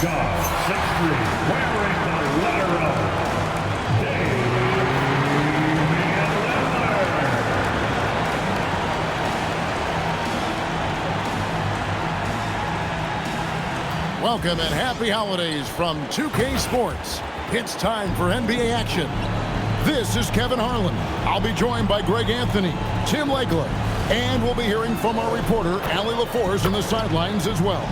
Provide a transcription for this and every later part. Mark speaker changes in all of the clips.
Speaker 1: Dog, 6'3", wearing the letter O,
Speaker 2: Welcome and happy holidays from 2K Sports. It's time for NBA action. This is Kevin Harlan. I'll be joined by Greg Anthony, Tim Legler, and we'll be hearing from our reporter, Allie LaForce, in the sidelines as well.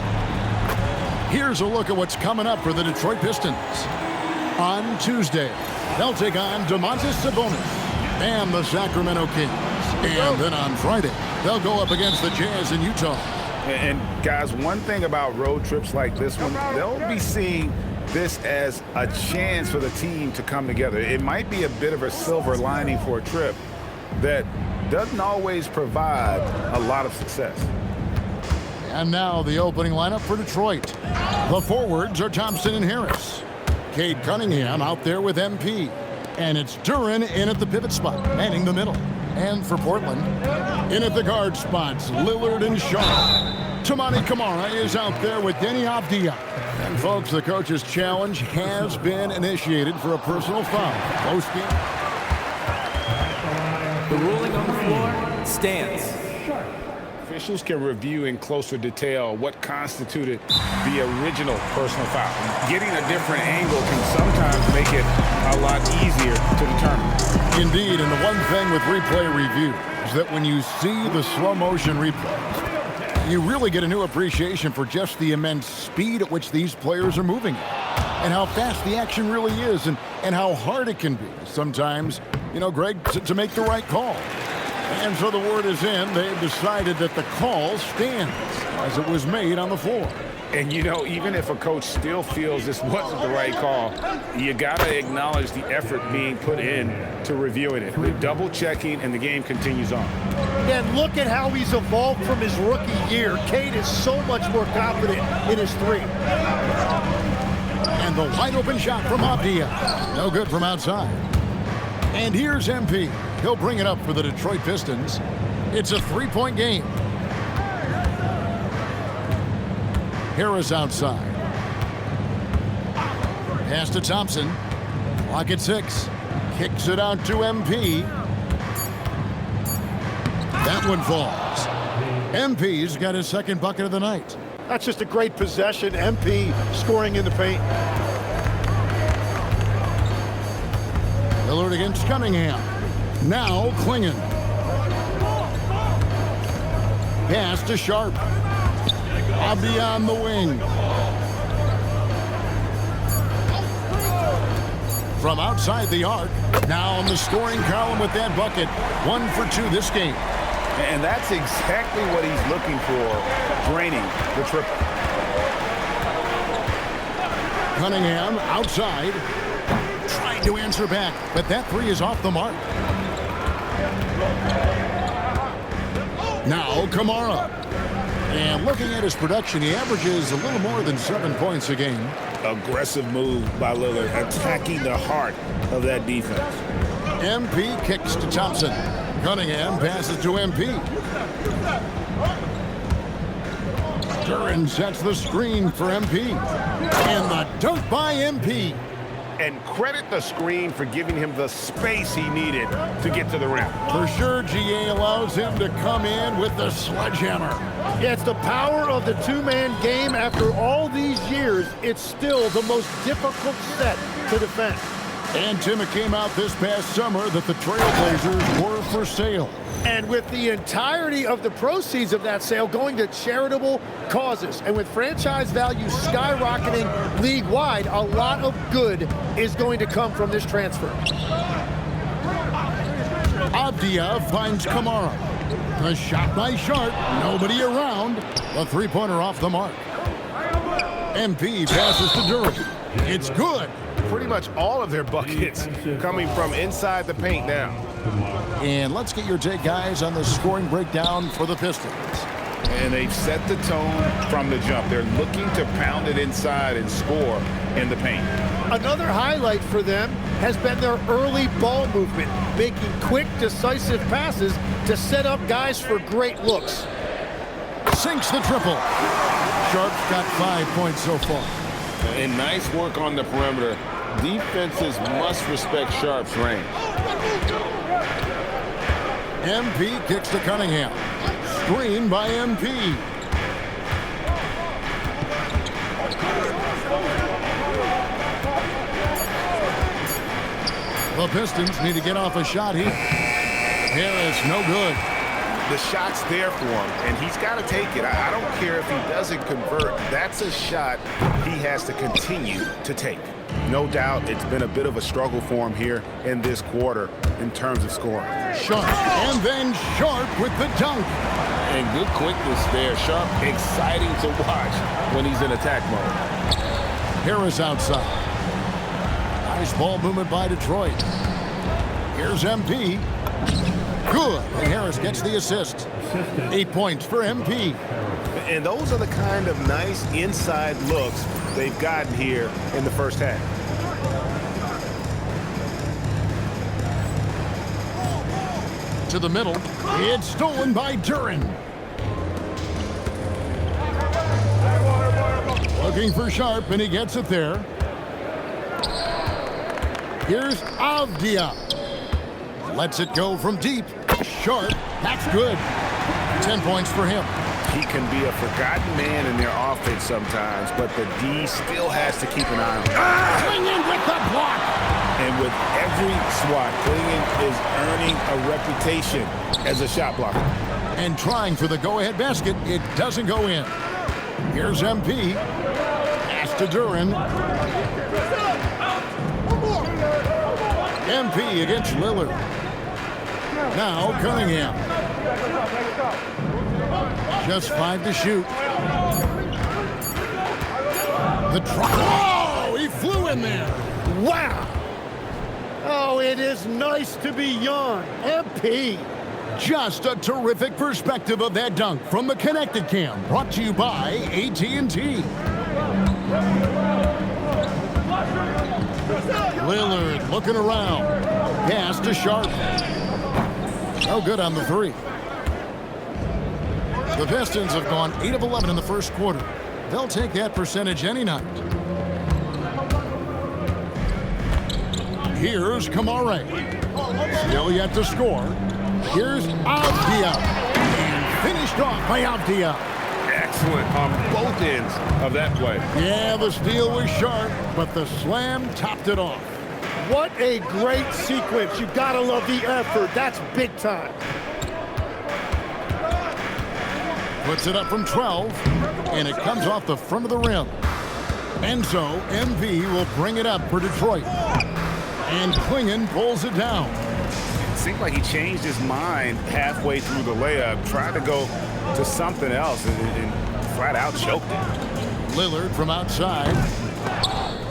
Speaker 2: Here's a look at what's coming up for the Detroit Pistons. On Tuesday, they'll take on Domantas Sabonis and the Sacramento Kings. And then on Friday, they'll go up against the Jazz in Utah.
Speaker 3: And guys, one thing about road trips like this one, they'll be seeing this as a chance for the team to come together. It might be a bit of a silver lining for a trip that doesn't always provide a lot of success.
Speaker 2: And now the opening lineup for Detroit. The forwards are Thompson and Harris. Cade Cunningham out there with MP. And it's Duren in at the pivot spot, manning the middle. And for Portland, in at the guard spots, Lillard and Shaw. Toumani Camara is out there with Deni Avdija. And folks, the coach's challenge has been initiated for a personal foul. Close game.
Speaker 4: The ruling on the floor stands.
Speaker 3: Officials can review in closer detail what constituted the original personal foul. Getting a different angle can sometimes make it a lot easier to determine.
Speaker 2: Indeed, and the one thing with replay review is that when you see the slow motion replays, you really get a new appreciation for just the immense speed at which these players are moving and how fast the action really is and how hard it can be sometimes, you know, Greg, to make the right call. And so the word is in. They've decided that the call stands as it was made on the floor.
Speaker 3: And, you know, even if a coach still feels this wasn't the right call, you got to acknowledge the effort being put in to reviewing it. The double-checking, and the game continues on.
Speaker 5: And look at how he's evolved from his rookie year. Cade is so much more confident in his three.
Speaker 2: And the wide-open shot from Avdija. No good from outside. And here's MP. He'll bring it up for the Detroit Pistons. It's a three-point game. Harris outside. Pass to Thompson. Clock at 6. Kicks it out to MP. That one falls. MP's got his second bucket of the night.
Speaker 5: That's just a great possession. MP scoring in the paint.
Speaker 2: Lillard against Cunningham. Now Klingon. Pass to Sharp. Avdija on the wing. From outside the arc. Now on the scoring column with that bucket. 1 for 2 this game.
Speaker 3: And that's exactly what he's looking for, draining the triple.
Speaker 2: Cunningham outside. Trying to answer back, but that three is off the mark. Now Camara. And looking at his production, he averages a little more than 7 points a game.
Speaker 3: Aggressive move by Lillard, attacking the heart of that defense.
Speaker 2: MP kicks to Thompson. Cunningham passes to MP. Duren sets the screen for MP. And the dunk by MP.
Speaker 3: And credit the screen for giving him the space he needed to get to the rim.
Speaker 2: For sure, GA allows him to come in with the sledgehammer.
Speaker 5: Yeah, it's the power of the two-man game. After all these years, it's still the most difficult set to defend.
Speaker 2: And Tim, it came out this past summer that the Trailblazers were for sale.
Speaker 5: And with the entirety of the proceeds of that sale going to charitable causes, and with franchise value skyrocketing league-wide, a lot of good is going to come from this transfer.
Speaker 2: Avdija finds Camara. The shot by Sharp. Nobody around. A three-pointer off the mark. MP passes to Duren. It's good.
Speaker 3: Pretty much all of their buckets coming from inside the paint now.
Speaker 2: And let's get your take, guys, on the scoring breakdown for the Pistons.
Speaker 3: And they've set the tone from the jump. They're looking to pound it inside and score in the paint.
Speaker 5: Another highlight for them has been their early ball movement, making quick, decisive passes to set up guys for great looks.
Speaker 2: Sinks the triple. Sharp's got 5 points so far.
Speaker 3: And nice work on the perimeter. Defenses must respect Sharp's range.
Speaker 2: MP kicks to Cunningham. Screen by MP. The Pistons need to get off a shot here. Harris, no good.
Speaker 3: The shot's there for him, and he's got to take it. I don't care if he doesn't convert. That's a shot he has to continue to take. No doubt it's been a bit of a struggle for him here in this quarter in terms of scoring.
Speaker 2: Sharp, and then Sharp with the dunk.
Speaker 3: And good quickness there. Sharp, exciting to watch when he's in attack mode.
Speaker 2: Harris outside. Nice ball movement by Detroit. Here's MP. Good. And Harris gets the assist. 8 points for MP.
Speaker 3: And those are the kind of nice inside looks they've gotten here in the first half.
Speaker 2: To the middle. It's stolen by Duren. Looking for Sharp, and he gets it there. Here's Avdia. Lets it go from deep. Sharp. That's good. 10 points for him.
Speaker 3: He can be a forgotten man in their offense sometimes, but the D still has to keep an eye on him.
Speaker 2: Clingan with the block.
Speaker 3: And with every swat, Clingan is earning a reputation as a shot blocker.
Speaker 2: And trying for the go-ahead basket. It doesn't go in. Here's MP. Pass to Duren. MP against Lillard. Now Cunningham. Just 5 to shoot. The try. Oh, he flew in there.
Speaker 5: Wow. Oh, it is nice to be young. MP.
Speaker 2: Just a terrific perspective of that dunk from the Connected Cam. Brought to you by AT&T. Lillard looking around. Pass to Sharp. No good on the three. The Pistons have gone 8 of 11 in the first quarter. They'll take that percentage any night. Here's Kamare. Still yet to score. Here's Avdia. And finished off by Avdia.
Speaker 3: Excellent on both ends of that play.
Speaker 2: Yeah, the steal was sharp, but the slam topped it off.
Speaker 5: What a great sequence. You gotta love the effort. That's big time.
Speaker 2: Puts it up from 12, and it comes off the front of the rim. And so MV will bring it up for Detroit. And Clingan pulls it down.
Speaker 3: It seemed like he changed his mind halfway through the layup, tried to go to something else, and flat out choked it.
Speaker 2: Lillard from outside.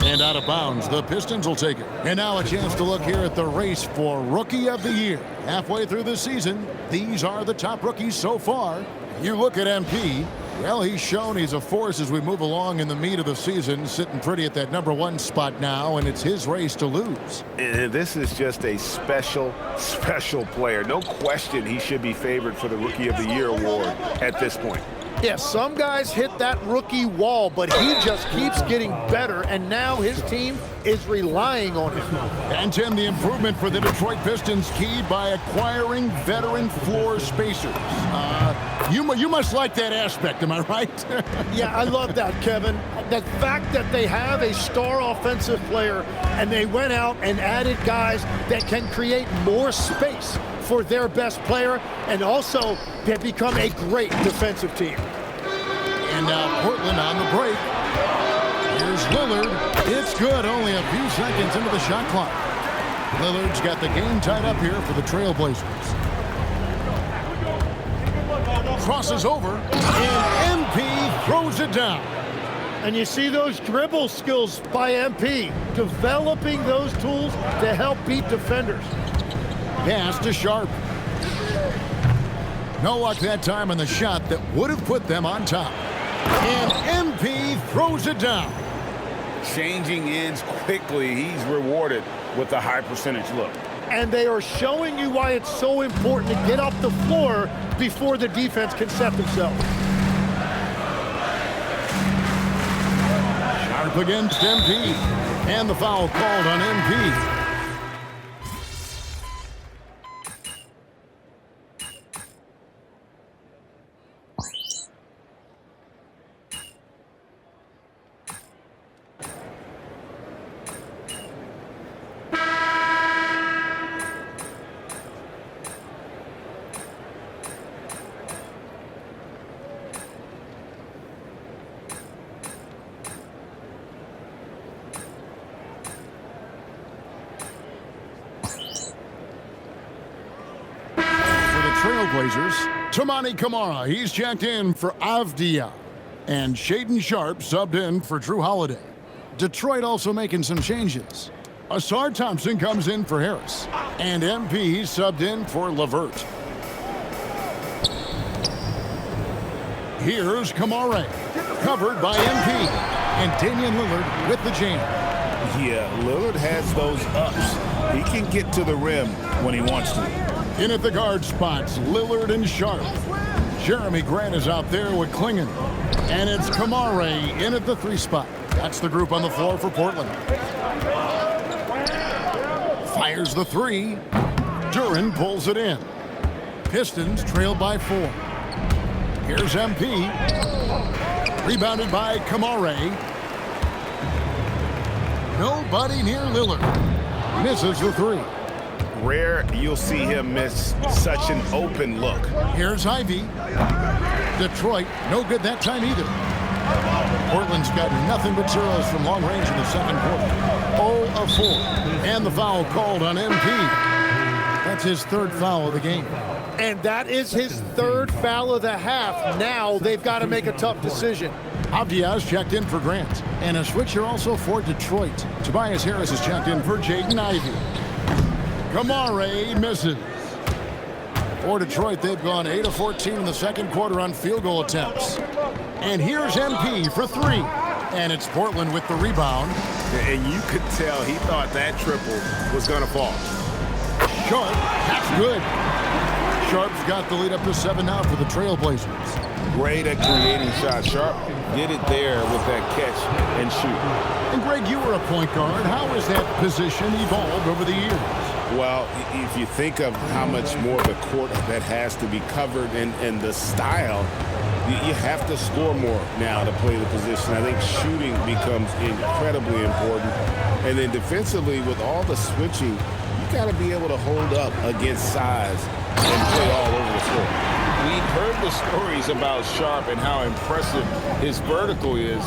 Speaker 2: And out of bounds. The Pistons will take it. And now a chance to look here at the race for Rookie of the Year. Halfway through the season, these are the top rookies so far. You look at MP, well, he's shown he's a force as we move along in the meat of the season, sitting pretty at that #1 spot now, and it's his race to lose.
Speaker 3: And this is just a special, special player. No question he should be favored for the Rookie of the Year award at this point.
Speaker 5: Yeah, some guys hit that rookie wall, but he just keeps getting better, and now his team is relying on him.
Speaker 2: And Tim, the improvement for the Detroit Pistons keyed by acquiring veteran floor spacers. You must like that aspect, am I right?
Speaker 5: Yeah, I love that, Kevin. The fact that they have a star offensive player, and they went out and added guys that can create more space for their best player, and also they become a great defensive team.
Speaker 2: And now Portland on the break. Here's Lillard. It's good, only a few seconds into the shot clock. Lillard's got the game tied up here for the Trailblazers. Crosses over, and MP throws it down.
Speaker 5: And you see those dribble skills by MP, developing those tools to help beat defenders.
Speaker 2: Pass to Sharp. No luck that time on the shot that would have put them on top. And MP throws it down.
Speaker 3: Changing ends quickly. He's rewarded with a high percentage look.
Speaker 5: And they are showing you why it's so important to get off the floor before the defense can set themselves.
Speaker 2: Sharp up against MP. And the foul called on MP. Trailblazers, Tamani Kamara, he's checked in for Avdia. And Shaden Sharp subbed in for Drew Holiday. Detroit also making some changes. Asar Thompson comes in for Harris. And MP subbed in for LeVert. Here's Kamara, covered by MP. And Damian Lillard with the jam.
Speaker 6: Yeah, Lillard has those ups. He can get to the rim when he wants to.
Speaker 2: In at the guard spots, Lillard and Sharp. Jeremy Grant is out there with Klingon. And it's Kamara in at the 3 spot. That's the group on the floor for Portland. Fires the 3. Duren pulls it in. Pistons trail by 4. Here's MP. Rebounded by Kamara. Nobody near Lillard. Misses the 3.
Speaker 6: Rare you'll see him miss such an open look.
Speaker 2: Here's Ivy. Detroit, no good that time either. Portland's got nothing but zeros from long range in the second quarter. 0 of 4. And the foul called on MP. That's his 3rd foul of the game.
Speaker 5: And that is his 3rd foul of the half. Now they've got to make a tough decision.
Speaker 2: Abdias checked in for Grant. And a switcher also for Detroit. Tobias Harris is checked in for Jaden Ivey. Kamara misses. For Detroit, they've gone 8 of 14 in the second quarter on field goal attempts. And here's MP for 3. And it's Portland with the rebound.
Speaker 6: And you could tell he thought that triple was going to fall.
Speaker 2: Sharp, that's good. Sharp's got the lead up to 7 now for the Trailblazers.
Speaker 6: Great at creating shots. Sharp did it there with that catch and shoot.
Speaker 2: And Greg, you were a point guard. How has that position evolved over the years?
Speaker 6: Well, if you think of how much more the court that has to be covered and the style, you have to score more now to play the position. I think shooting becomes incredibly important. And then defensively, with all the switching, you got to be able to hold up against size and play all over the floor. We've heard the stories about Sharp and how impressive his vertical is.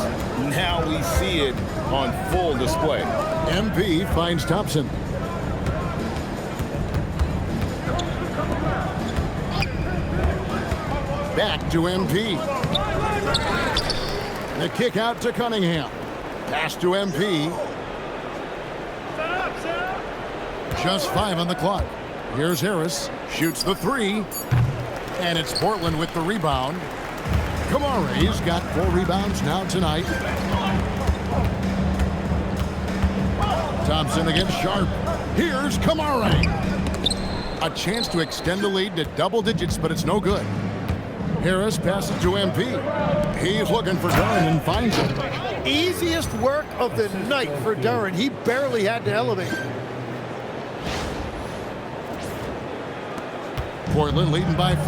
Speaker 6: Now we see it on full display.
Speaker 2: MP finds Thompson. Back to MP. The kick out to Cunningham. Pass to MP. Just 5 on the clock. Here's Harris. Shoots the 3. And it's Portland with the rebound. Kamara's got 4 rebounds now tonight. Thompson against Sharp. Here's Kamara. A chance to extend the lead to double digits, but it's no good. Harris passes to MP. He's looking for Duren and finds him.
Speaker 5: Easiest work of the night for Duren. He barely had to elevate.
Speaker 2: Portland leading by 5.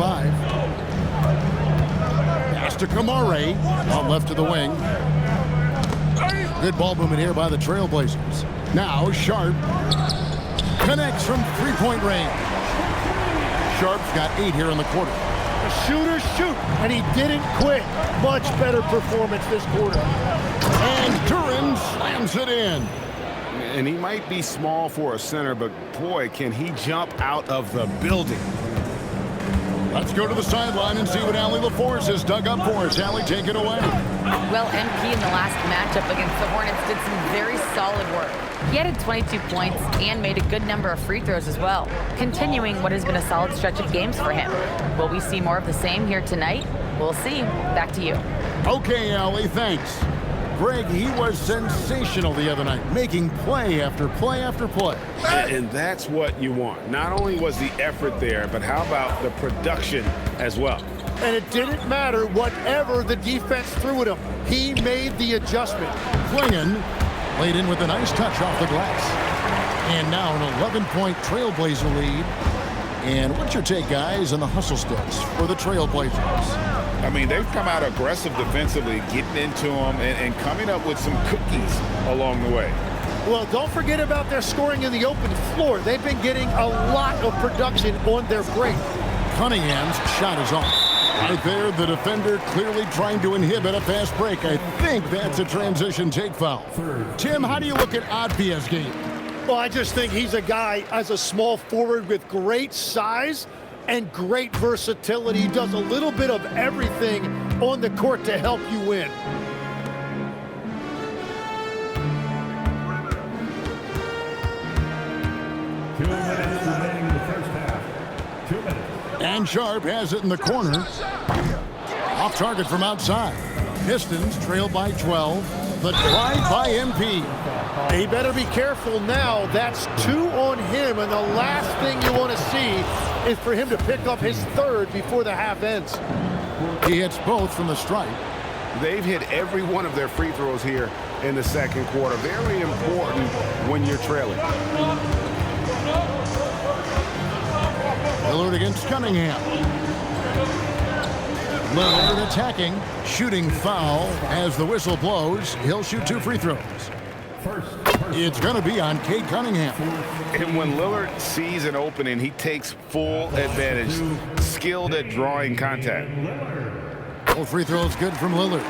Speaker 2: Pass to Kamara. On left to the wing. Good ball movement here by the Trailblazers. Now Sharp connects from 3-point range. Sharp's got 8 here in the quarter.
Speaker 5: Shooters shoot, and he didn't quit. Much better performance this quarter.
Speaker 2: And Duren slams it in.
Speaker 3: And he might be small for a center, but boy, can he jump out of the building.
Speaker 2: Let's go to the sideline and see what Allie LaForce has dug up for us. Allie, take it away.
Speaker 7: Well, MP in the last matchup against the Hornets did some very solid work. He added 22 points and made a good number of free throws as well, continuing what has been a solid stretch of games for him. Will we see more of the same here tonight? We'll see. Back to you.
Speaker 2: Okay, Allie, thanks. Greg, he was sensational the other night, making play after play after play.
Speaker 3: And that's what you want. Not only was the effort there, but how about the production as well?
Speaker 5: and it didn't matter whatever the defense threw at him. He made the adjustment.
Speaker 2: Klingon laid in with a nice touch off the glass. And now an 11-point Trailblazer lead. And what's your take, guys, on the hustle sticks for the Trailblazers?
Speaker 3: I mean, they've come out aggressive defensively, getting into them and coming up with some cookies along the way.
Speaker 5: Well, don't forget about their scoring in the open floor. They've been getting a lot of production on their break.
Speaker 2: Cunningham's shot is off. Right there, the defender clearly trying to inhibit a fast break. I think that's a transition take foul. Tim, how do you look at Advia's game?
Speaker 5: Well, I just think he's a guy as a small forward with great size and great versatility. He does a little bit of everything on the court to help you win.
Speaker 2: And Sharp has it in the corner. Off target from outside. Pistons trail by 12. The drive by MP.
Speaker 5: He better be careful now. That's 2 on him, and the last thing you want to see is for him to pick up his third before the half ends.
Speaker 2: He hits both from the stripe.
Speaker 3: They've hit every one of their free throws here in the second quarter. Very important when you're trailing.
Speaker 2: Lillard against Cunningham. Lillard attacking, shooting foul as the whistle blows. He'll shoot 2 free throws. It's going to be on Cade Cunningham.
Speaker 3: And when Lillard sees an opening, he takes full advantage. Skilled at drawing contact.
Speaker 2: Full free throws good from Lillard.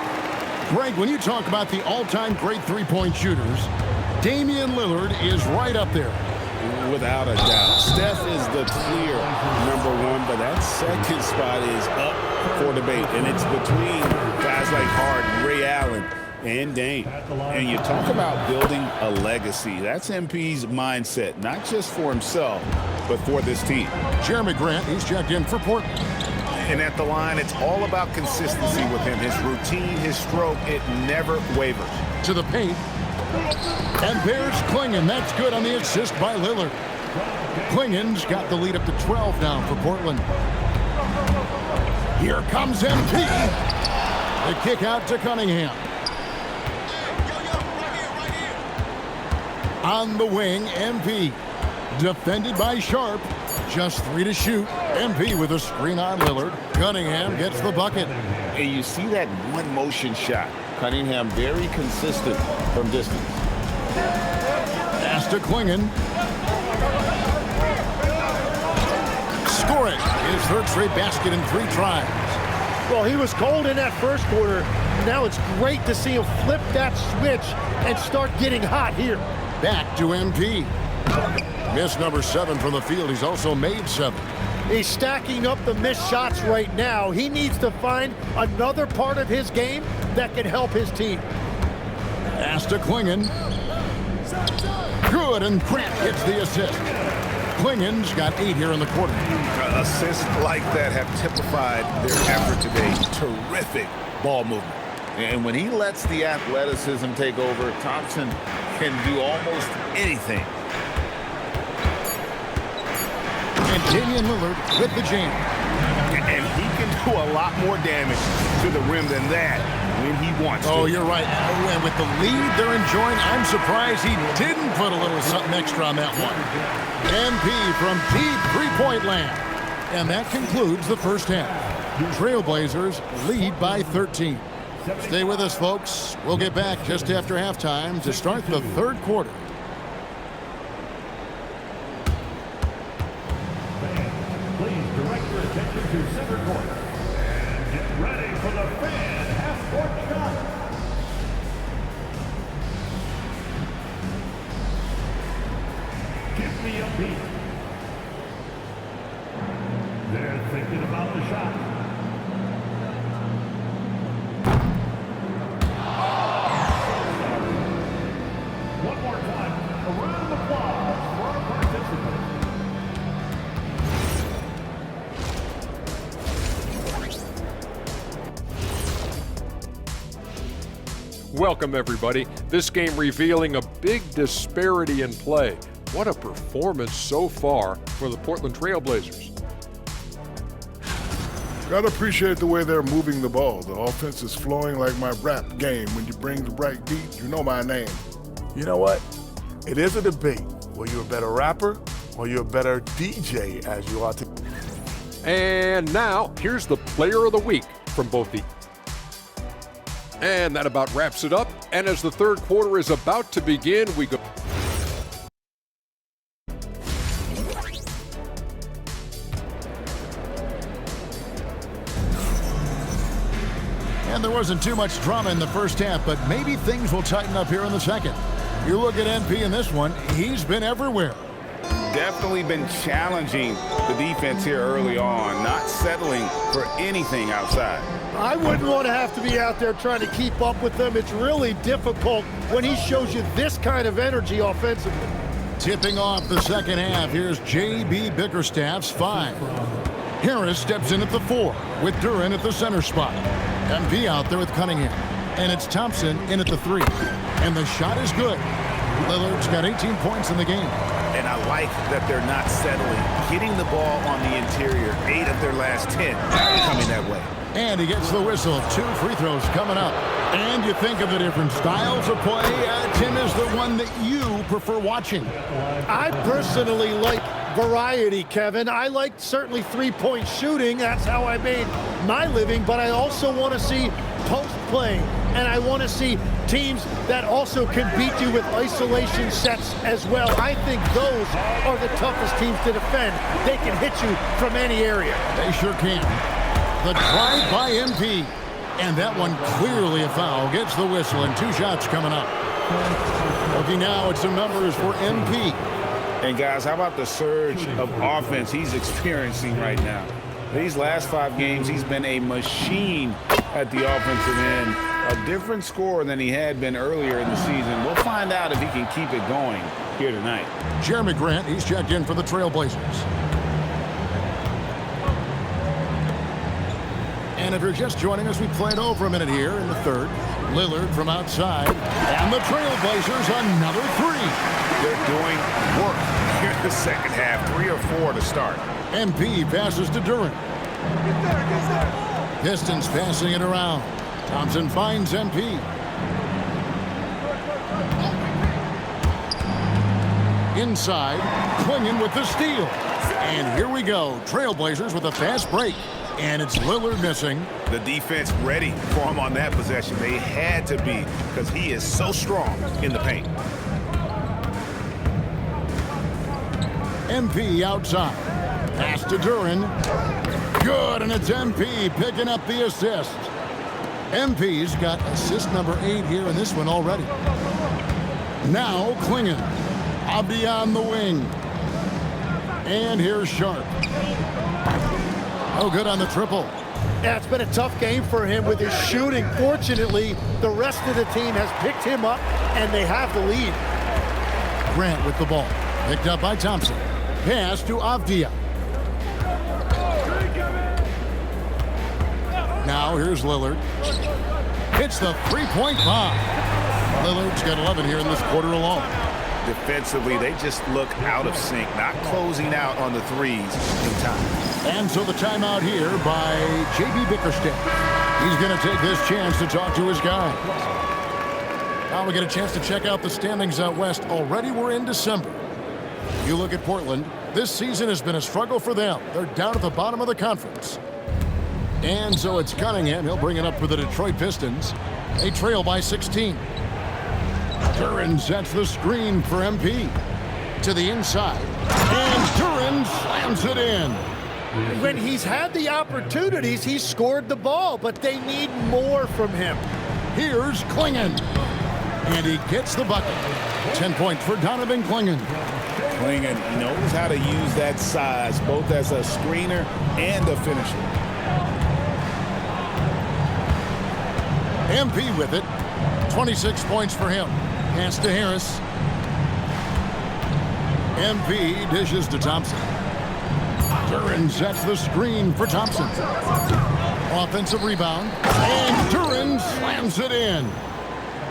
Speaker 2: Greg, when you talk about the all-time great three-point shooters, Damian Lillard is right up there.
Speaker 6: Without a doubt. Steph is the clear #1, but that second spot is up for debate. And it's between guys like Harden, Ray Allen, and Dame. And you talk about building a legacy. That's MP's mindset, not just for himself, but for this team.
Speaker 2: Jeremy Grant, he's checked in for Portland.
Speaker 3: And at the line, it's all about consistency with him. His routine, his stroke, it never wavers.
Speaker 2: To the paint. And there's Klingon. That's good on the assist by Lillard. Klingon's got the lead up to 12 now for Portland. Here comes MP. The kick out to Cunningham. On the wing, MP. Defended by Sharp. Just 3 to shoot. MP with a screen on Lillard. Cunningham gets the bucket.
Speaker 6: And you see that one motion shot. Cunningham very consistent from distance.
Speaker 2: Pass to Klingon. Scoring his third straight basket in 3 tries.
Speaker 5: Well, he was cold in that first quarter. Now it's great to see him flip that switch and start getting hot here.
Speaker 2: Back to MP. Miss number 7 from the field. He's also made 7.
Speaker 5: He's stacking up the missed shots right now. He needs to find another part of his game that can help his team.
Speaker 2: Pass to Klingon. Good, and Grant gets the assist. Klingon's got 8 here in the quarter.
Speaker 3: Assists like that have typified their effort today. Terrific ball movement.
Speaker 6: And when he lets the athleticism take over, Thompson can do almost anything.
Speaker 2: And Damian Lillard with the jam.
Speaker 3: And he can do a lot more damage to the rim than that when he wants to.
Speaker 2: Oh, you're right. And with the lead they're enjoying, I'm surprised he didn't put a little something extra on that one. MP from deep three-point land. And that concludes the first half. Trailblazers lead by 13. Stay with us, folks. We'll get back just after halftime to start the third quarter.
Speaker 1: Please direct your attention to center court. And get ready for the fan half-court shot. Give me a beat. They're thinking about the shot. One more time. A round of applause for our participants.
Speaker 8: Welcome, everybody. This game revealing a big disparity in play. What a performance so far for the Portland Trailblazers.
Speaker 9: Gotta appreciate the way they're moving the ball. The offense is flowing like my rap game. When you bring the right beat, you know my name. You know what? It is a debate. Were you a better rapper or you're a better DJ as you are today?
Speaker 8: And now, here's the player of the week from both the... And that about wraps it up. And as the third quarter is about to begin, we go...
Speaker 2: And there wasn't too much drama in the first half, but maybe things will tighten up here in the second. You look at MP in this one, he's been everywhere.
Speaker 3: Definitely been challenging the defense here early on, not settling for anything outside.
Speaker 5: I wouldn't want to have to be out there trying to keep up with them. It's really difficult when he shows you this kind of energy offensively.
Speaker 2: Tipping off the second half, here's J.B. Bickerstaff's 5. Harris steps in at the 4 with Duran at the center spot. MP out there with Cunningham. And it's Thompson in at the 3. And the shot is good. Lillard's got 18 points in the game.
Speaker 3: And I like that they're not settling, getting the ball on the interior. 8 of their last 10 coming that way.
Speaker 2: And he gets the whistle. 2 free throws coming up. And you think of the different styles of play. Tim is the one that you prefer watching.
Speaker 5: I personally like variety, Kevin. I like certainly three-point shooting. That's how I made my living. But I also want to see post play. And I want to see teams that also can beat you with isolation sets as well. I think those are the toughest teams to defend. They can hit you from any area.
Speaker 2: They sure can. The drive by MP. And that one clearly a foul. Gets the whistle and 2 shots coming up. Looking now at some numbers for MP.
Speaker 3: And guys, how about the surge of offense he's experiencing right now? These last 5 games, he's been a machine at the offensive end. A different scorer than he had been earlier in the season. We'll find out if he can keep it going here tonight.
Speaker 2: Jeremy Grant, he's checked in for the Trailblazers. And if you're just joining us, we played over a minute here in the third. Lillard from outside. And the Trailblazers another 3.
Speaker 3: They're doing work here in the second half. 3 or 4 to start.
Speaker 2: MP passes to Duran. Pistons passing it around. Thompson finds MP. Inside, Klingon with the steal. And here we go. Trailblazers with a fast break. And it's Lillard missing.
Speaker 3: The defense ready for him on that possession. They had to be because he is so strong in the paint.
Speaker 2: MP outside. Pass to Duran. Good, and it's MP picking up the assist. MP's got assist number 8 here in this one already. Now Klingon. Abdi on the wing. And here's Sharp. Oh, good on the triple.
Speaker 5: Yeah, it's been a tough game for him with his shooting. Fortunately, the rest of the team has picked him up, and they have the lead.
Speaker 2: Grant with the ball. Picked up by Thompson. Pass to Avdia. Now here's Lillard. Hits the three-point bomb. Lillard's got 11 here in this quarter alone.
Speaker 3: Defensively, they just look out of sync, not closing out on the threes in time.
Speaker 2: And so the timeout here by J.B. Bickerstaff. He's going to take this chance to talk to his guys. Now we get a chance to check out the standings out west. Already we're in December. You look at Portland, this season has been a struggle for them. They're down at the bottom of the conference. And so it's Cunningham. He'll bring it up for the Detroit Pistons. They trail by 16. Duran sets the screen for MP. To the inside. And Duran slams it in.
Speaker 5: When he's had the opportunities, he's scored the ball, but they need more from him.
Speaker 2: Here's Klingon. And he gets the bucket. 10 points for Donovan Klingon.
Speaker 3: Klingon knows how to use that size, both as a screener and a finisher.
Speaker 2: MP with it. 26 points for him. Pass to Harris. MP dishes to Thompson. Duran sets the screen for Thompson. Offensive rebound. And Duran slams it in.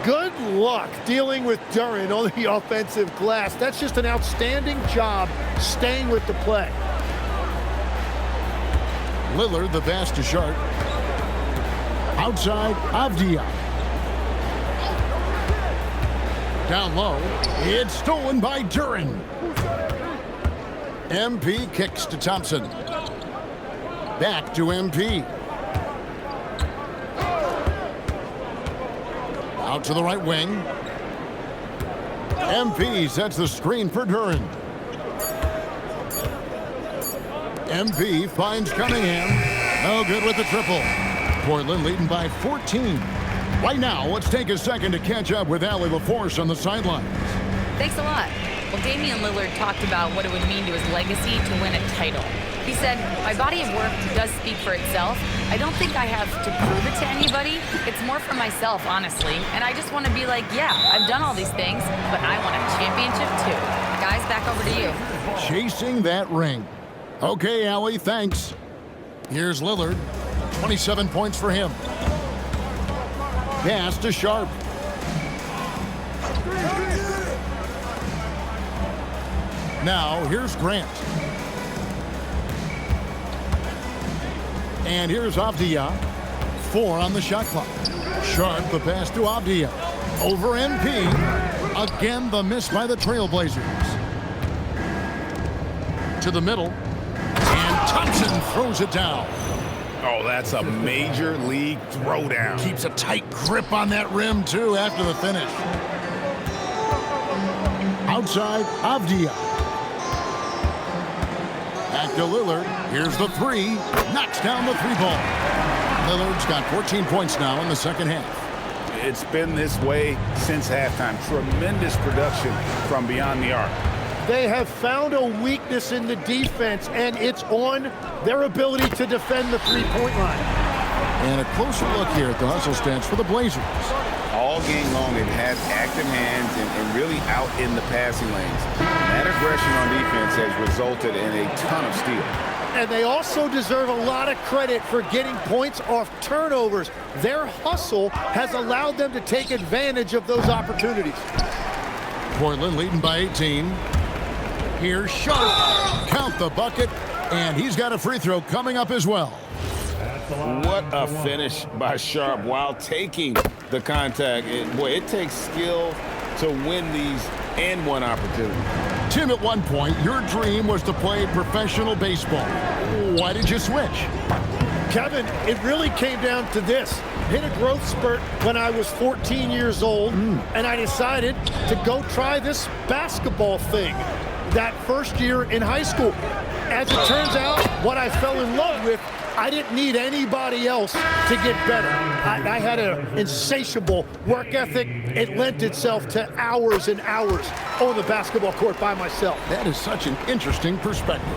Speaker 5: Good luck dealing with Duran on the offensive glass. That's just an outstanding job staying with the play.
Speaker 2: Lillard, the pass to Sharp. Outside, Avdia. Down low, it's stolen by Duren. MP kicks to Thompson. Back to MP. Out to the right wing. MP sets the screen for Duren. MP finds Cunningham. No good with the triple. Portland leading by 14. Right now, let's take a second to catch up with Allie LaForce on the sidelines.
Speaker 7: Thanks a lot. Well, Damian Lillard talked about what it would mean to his legacy to win a title. He said, my body of work does speak for itself. I don't think I have to prove it to anybody. It's more for myself, honestly. And I just want to be like, yeah, I've done all these things, but I want a championship too. Guys, back over to you.
Speaker 2: Chasing that ring. Okay, Allie, thanks. Here's Lillard. 27 points for him. Pass to Sharp. Now, here's Grant. And here's Avdia. 4 on the shot clock. Sharp, the pass to Avdia. Over MP. Again, the miss by the Trailblazers. To the middle. And Thompson throws it down.
Speaker 3: Oh, that's a major league throwdown.
Speaker 2: Keeps a tight grip on that rim, too, after the finish. Outside, Avdia. Back to Lillard. Here's the three. Knocks down the three ball. Lillard's got 14 points now in the second half.
Speaker 3: It's been this way since halftime. Tremendous production from beyond the arc.
Speaker 5: They have found a weakness in the defense, and it's on their ability to defend the three-point line.
Speaker 2: And a closer look here at the hustle stats for the Blazers.
Speaker 3: All game long, they've had active hands and really out in the passing lanes. That aggression on defense has resulted in a ton of steals.
Speaker 5: And they also deserve a lot of credit for getting points off turnovers. Their hustle has allowed them to take advantage of those opportunities.
Speaker 2: Portland leading by 18. Here's Sharp. Count the bucket, and he's got a free throw coming up as well.
Speaker 6: What a finish by Sharp while taking the contact. Boy, it takes skill to win these and one opportunity.
Speaker 2: Tim, at one point, your dream was to play professional baseball. Why did you switch?
Speaker 5: Kevin, it really came down to this. Hit a growth spurt when I was 14 years old, and I decided to go try this basketball thing that first year in high school. As it turns out, what I fell in love with, I didn't need anybody else to get better. I had an insatiable work ethic. It lent itself to hours and hours on the basketball court by myself.
Speaker 2: That is such an interesting perspective.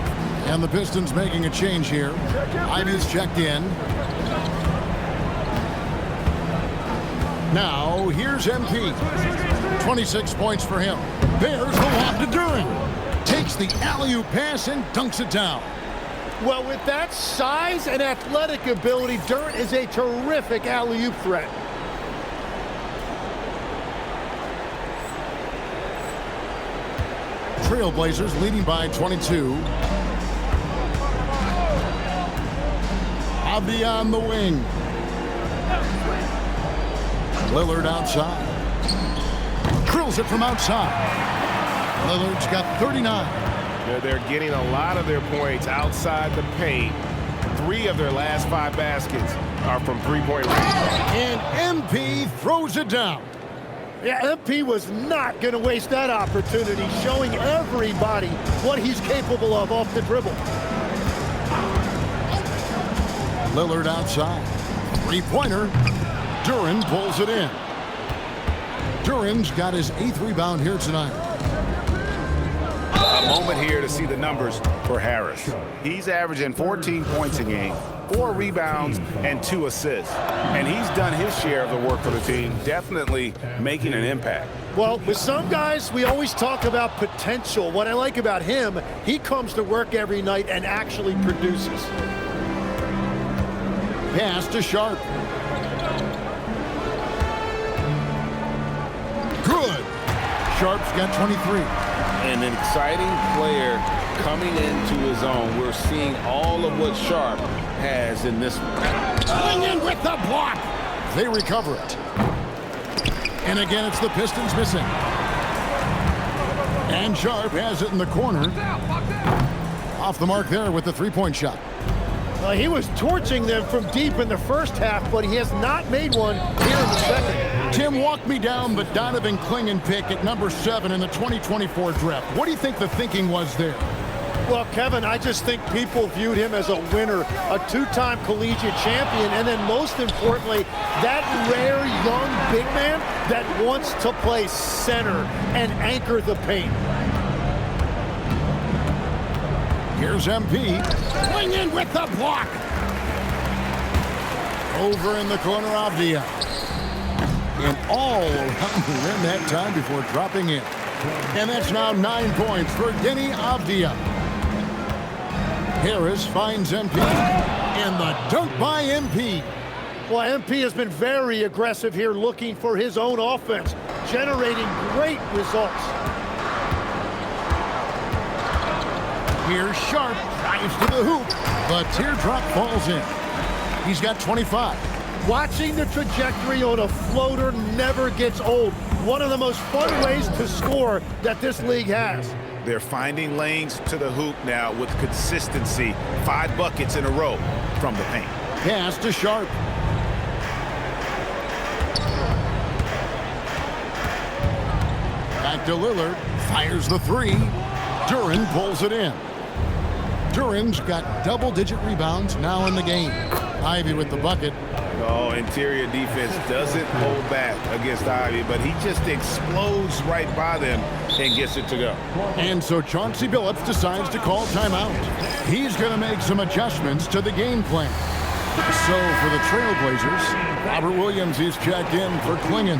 Speaker 2: And the Pistons making a change here. Ivy's checked in. Now, here's MP. 26 points for him. There's the lob to Duren. Takes the alley-oop pass and dunks it down.
Speaker 5: Well, with that size and athletic ability, Duren is a terrific alley-oop threat.
Speaker 2: Trailblazers leading by 22. Avdia on the wing. Lillard outside. Drills it from outside. Lillard's got 39.
Speaker 6: They're getting a lot of their points outside the paint. 3 of their last 5 baskets are from three-point range.
Speaker 2: And MP throws it down.
Speaker 5: Yeah, MP was not going to waste that opportunity, showing everybody what he's capable of off the dribble.
Speaker 2: Lillard outside. Three-pointer. Duren pulls it in. Duren's got his 8th rebound here tonight.
Speaker 3: A moment here to see the numbers for Harris. He's averaging 14 points a game, 4 rebounds, and 2 assists. And he's done his share of the work for the team, definitely making an impact.
Speaker 5: Well, with some guys, we always talk about potential. What I like about him, he comes to work every night and actually produces.
Speaker 2: Pass to Sharp. Good. Sharp's got 23.
Speaker 6: And an exciting player coming into his own. We're seeing all of what Sharp has in this one.
Speaker 2: Swing in with the block. They recover it. And again, it's the Pistons missing. And Sharp has it in the corner. Off the mark there with the three-point shot.
Speaker 5: He was torching them from deep in the first half, but he has not made one here in the second.
Speaker 2: Tim, walk me down the Donovan Clingan pick at number 7 in the 2024 draft. What do you think the thinking was there?
Speaker 5: Well, Kevin, I just think people viewed him as a winner, a 2-time collegiate champion, and then most importantly, that rare young big man that wants to play center and anchor the paint.
Speaker 2: Here's MP. Swing in with the block. Over in the corner, Avdia. And all around the rim that time before dropping in. And that's now 9 points for Denny Avdia. Harris finds MP. And the dunk by MP.
Speaker 5: Well, MP has been very aggressive here, looking for his own offense, generating great results.
Speaker 2: Here's Sharp, drives to the hoop, but teardrop falls in. He's got 25.
Speaker 5: Watching the trajectory on a floater never gets old. One of the most fun ways to score that this league has.
Speaker 3: They're finding lanes to the hoop now with consistency. 5 buckets in a row from the paint.
Speaker 2: Pass to Sharp. Back to Lillard, fires the 3. Duren pulls it in. Duren's got double-digit rebounds now in the game. Ivy with the bucket.
Speaker 3: Oh, interior defense doesn't hold back against Ivy, but he just explodes right by them and gets it to go.
Speaker 2: And so Chauncey Billups decides to call timeout. He's going to make some adjustments to the game plan. So for the Trailblazers, Robert Williams is checked in for Clingan.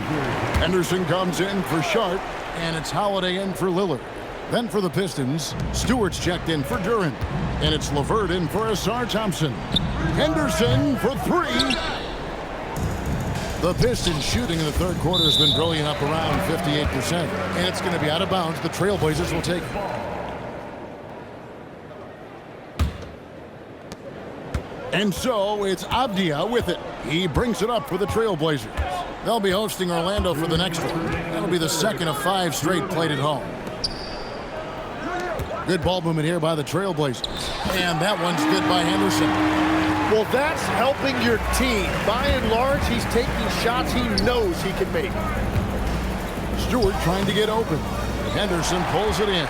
Speaker 2: Henderson comes in for Sharp, and it's Holiday in for Lillard. Then for the Pistons, Stewart's checked in for Duren. And it's LeVert in for Asar Thompson. Henderson for 3. The Pistons shooting in the third quarter has been brilliant, up around 58%. And it's going to be out of bounds. The Trailblazers will take it. And so it's Avdia with it. He brings it up for the Trailblazers. They'll be hosting Orlando for the next one. That'll be the second of 5 straight played at home. Good ball movement here by the Trailblazers. And that one's good by Henderson.
Speaker 5: Well, that's helping your team. By and large, he's taking shots he knows he can make.
Speaker 2: Stewart trying to get open. Henderson pulls it in.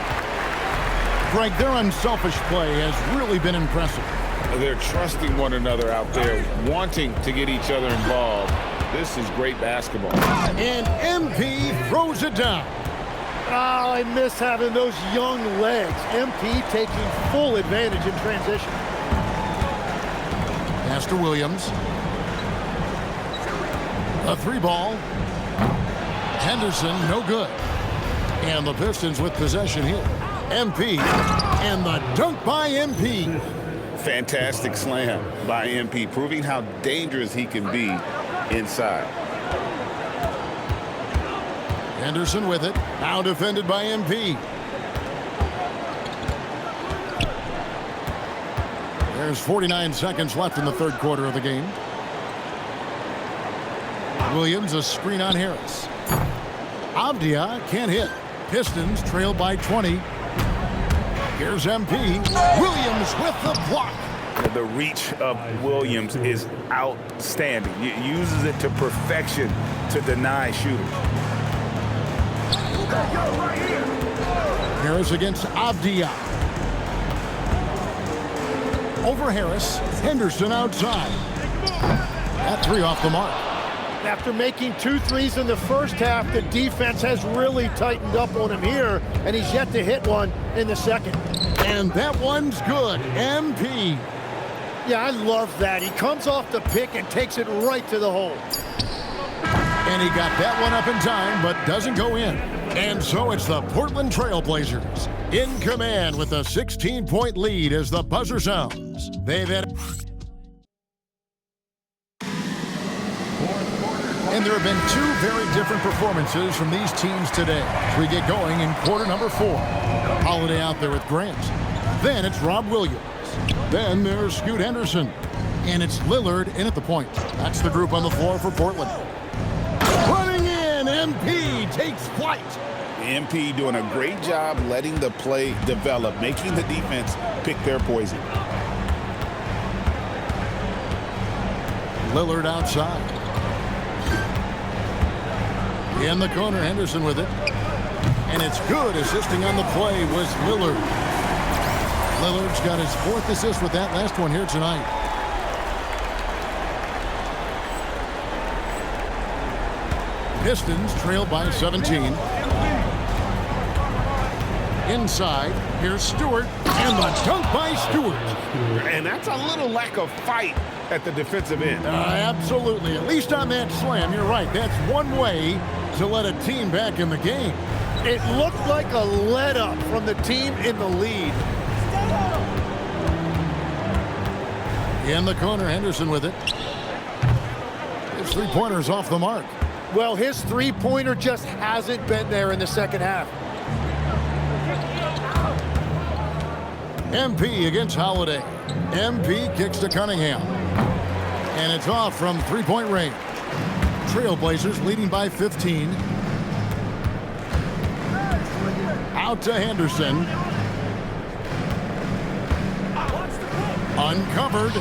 Speaker 2: Greg, their unselfish play has really been impressive.
Speaker 3: They're trusting one another out there, wanting to get each other involved. This is great basketball.
Speaker 2: And MP throws it down.
Speaker 5: Oh, I miss having those young legs. MP taking full advantage in transition.
Speaker 2: Pass to Williams. A 3 ball. Henderson, no good. And the Pistons with possession here. MP. And the dunk by MP.
Speaker 3: Fantastic slam by MP, proving how dangerous he can be inside.
Speaker 2: Henderson with it. Now defended by MP. There's 49 seconds left in the third quarter of the game. Williams, a screen on Harris. Avdia can't hit. Pistons trail by 20. Here's MP. Williams with the block.
Speaker 3: The reach of Williams is outstanding. He uses it to perfection to deny shooters.
Speaker 2: Harris against Avdia. Over Harris. Henderson outside. That 3 off the mark.
Speaker 5: After making 2 threes in the first half, the defense has really tightened up on him here, and he's yet to hit one in the second.
Speaker 2: And that one's good. MP.
Speaker 5: Yeah, I love that. He comes off the pick and takes it right to the hole.
Speaker 2: And he got that one up in time, but doesn't go in. And so it's the Portland Trailblazers in command with a 16-point lead as the buzzer sounds. They've had... And there have been 2 very different performances from these teams today as we get going in quarter number 4. Holiday out there with Grant. Then it's Rob Williams. Then there's Scoot Henderson. And it's Lillard in at the point. That's the group on the floor for Portland. Running in, MP takes flight.
Speaker 6: MP doing a great job letting the play develop, making the defense pick their poison.
Speaker 2: Lillard outside. In the corner, Henderson with it. And it's good. Assisting on the play was Lillard. Lillard's got his 4th assist with that last one here tonight. Pistons trail by 17. Inside, here's Stewart, and the dunk by Stewart.
Speaker 3: And that's a little lack of fight at the defensive end.
Speaker 2: Absolutely. At least on that slam, you're right. That's one way to let a team back in the game.
Speaker 5: It looked like a let-up from the team in the lead.
Speaker 2: In the corner, Henderson with it. His three-pointer's off the mark.
Speaker 5: Well, his three-pointer just hasn't been there in the second half.
Speaker 2: MP against Holiday. MP kicks to Cunningham. And it's off from three-point range. Trailblazers leading by 15. Out to Henderson. Uncovered.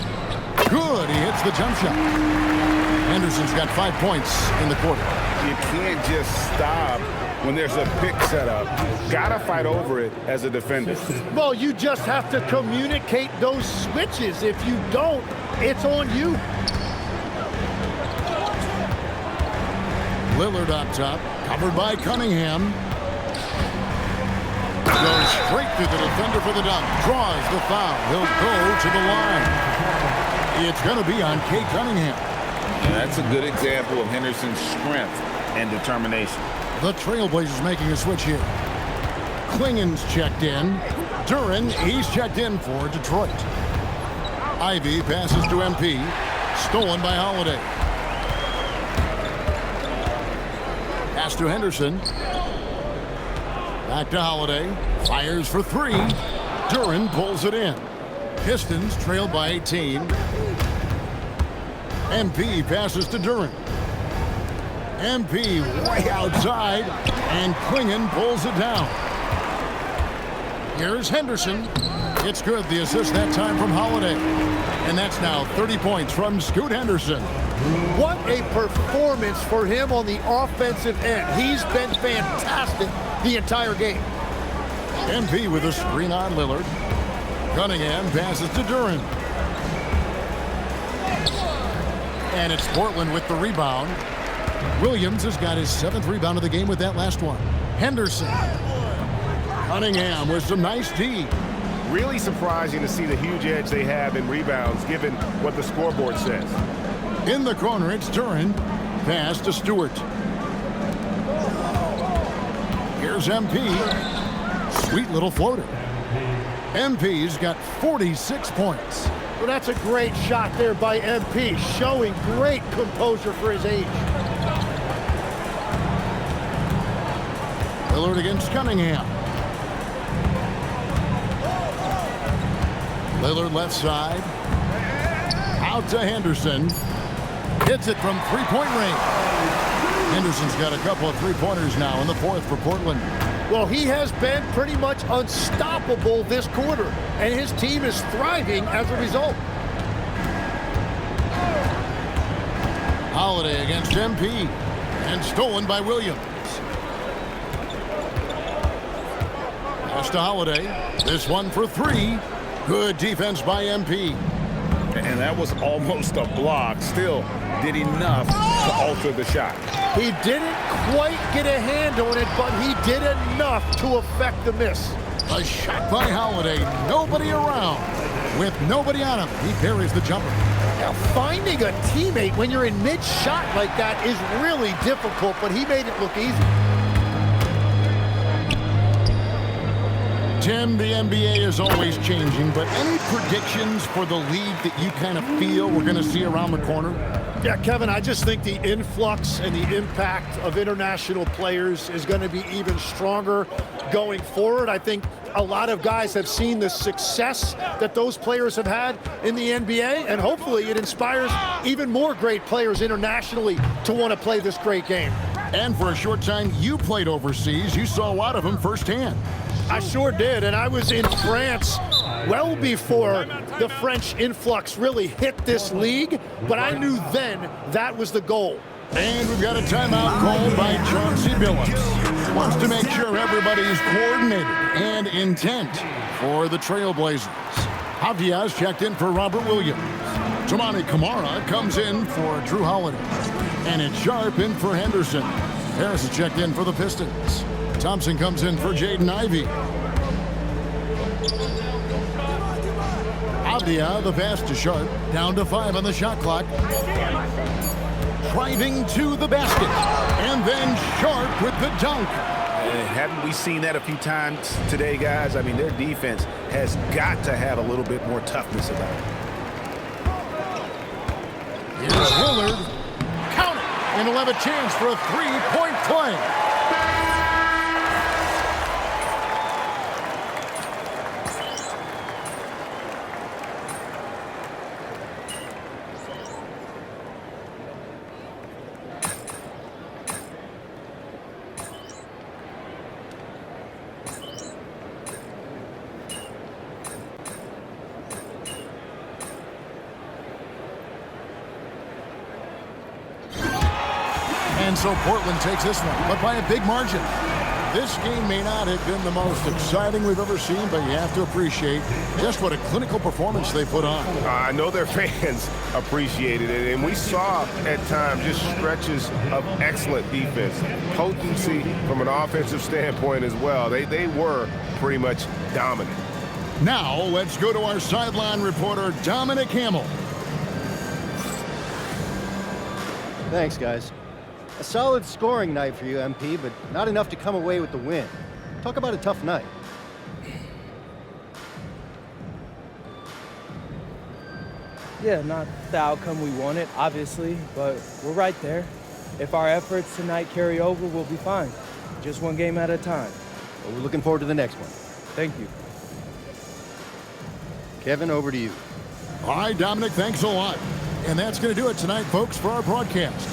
Speaker 2: Good. He hits the jump shot. Henderson's got 5 points in the quarter.
Speaker 3: You can't just stop when there's a pick set up. Gotta fight over it as a defender.
Speaker 5: Well, you just have to communicate those switches. If you don't, it's on you.
Speaker 2: Lillard up top, covered by Cunningham. Goes straight through the defender for the dunk. Draws the foul. He'll go to the line. It's going to be on Kate Cunningham.
Speaker 3: And that's a good example of Henderson's strength and determination.
Speaker 2: The Trailblazers making a switch here. Klingen's checked in. Duren, he's checked in for Detroit. Ivy passes to MP. Stolen by Holiday. Pass to Henderson. Back to Holiday. Fires for three. Duren pulls it in. Pistons trail by 18. MP passes to Duren. MP way outside, and Klingen pulls it down. Here's Henderson. It's good. The assist that time from Holiday. And that's now 30 points from Scoot Henderson.
Speaker 5: What a performance for him on the offensive end. He's been fantastic the entire game.
Speaker 2: MP with a screen on Lillard. Cunningham passes to Duren. And it's Portland with the rebound. Williams has got his 7th rebound of the game with that last one. Henderson. Cunningham with some nice D.
Speaker 3: Really surprising to see the huge edge they have in rebounds given what the scoreboard says.
Speaker 2: In the corner, it's Duren. Pass to Stewart. Here's MP. Sweet little floater. MP's got 46 points.
Speaker 5: Well, that's a great shot there by MP, showing great composure for his age.
Speaker 2: Lillard against Cunningham. Lillard left side. Out to Henderson. Hits it from three-point range. Henderson's got a couple of three-pointers now in the 4th for Portland.
Speaker 5: Well, he has been pretty much unstoppable this quarter, and his team is thriving as a result.
Speaker 2: Holiday against MP, and stolen by Williams. Pass to Holiday. This one for three. Good defense by MP.
Speaker 3: And that was almost a block. Still did enough to alter the shot.
Speaker 5: He didn't quite get a hand on it, but he did enough to affect the miss.
Speaker 2: A shot by Holiday. Nobody around. With nobody on him, he parries the jumper.
Speaker 5: Now, finding a teammate when you're in mid-shot like that is really difficult, but he made it look easy.
Speaker 2: Tim, the NBA is always changing, but any predictions for the league that you kind of feel we're going to see around the corner?
Speaker 5: Yeah, Kevin, I just think the influx and the impact of international players is going to be even stronger going forward. I think a lot of guys have seen the success that those players have had in the NBA, and hopefully it inspires even more great players internationally to want to play this great game.
Speaker 2: And for a short time, you played overseas. You saw a lot of them firsthand.
Speaker 5: I sure did, and I was in France well before the French influx really hit this league, but I knew then that was the goal.
Speaker 2: And we've got a timeout called by Chauncey Billups. Wants to make sure everybody's coordinated and intent for the Trailblazers. Javier checked in for Robert Williams. Toumani Camara comes in for Drew Holiday. And it's Sharp in for Henderson. Harris is checked in for the Pistons. Thompson comes in for Jaden Ivey. Avdia, the pass to Sharp. Down to 5 on the shot clock. Driving to the basket. And then Sharp with the dunk.
Speaker 3: Haven't we seen that a few times today, guys? I mean, their defense has got to have a little bit more toughness about it.
Speaker 2: Here's Willard. Count it. And he'll have a chance for a three-point play. And so Portland takes this one, but by a big margin. This game may not have been the most exciting we've ever seen, but you have to appreciate just what a clinical performance they put on.
Speaker 6: I know their fans appreciated it, and we saw at times just stretches of excellent defense. Potency from an offensive standpoint as well. They were pretty much dominant.
Speaker 2: Now let's go to our sideline reporter, Dominic Hamill.
Speaker 10: Thanks, guys. A solid scoring night for you, MP, but not enough to come away with the win. Talk about a tough night.
Speaker 11: Yeah, not the outcome we wanted, obviously, but we're right there. If our efforts tonight carry over, we'll be fine. Just one game at a time.
Speaker 10: Well, we're looking forward to the next one.
Speaker 11: Thank you.
Speaker 10: Kevin, over to you.
Speaker 2: All right, Dominic, thanks a lot. And that's going to do it tonight, folks, for our broadcast.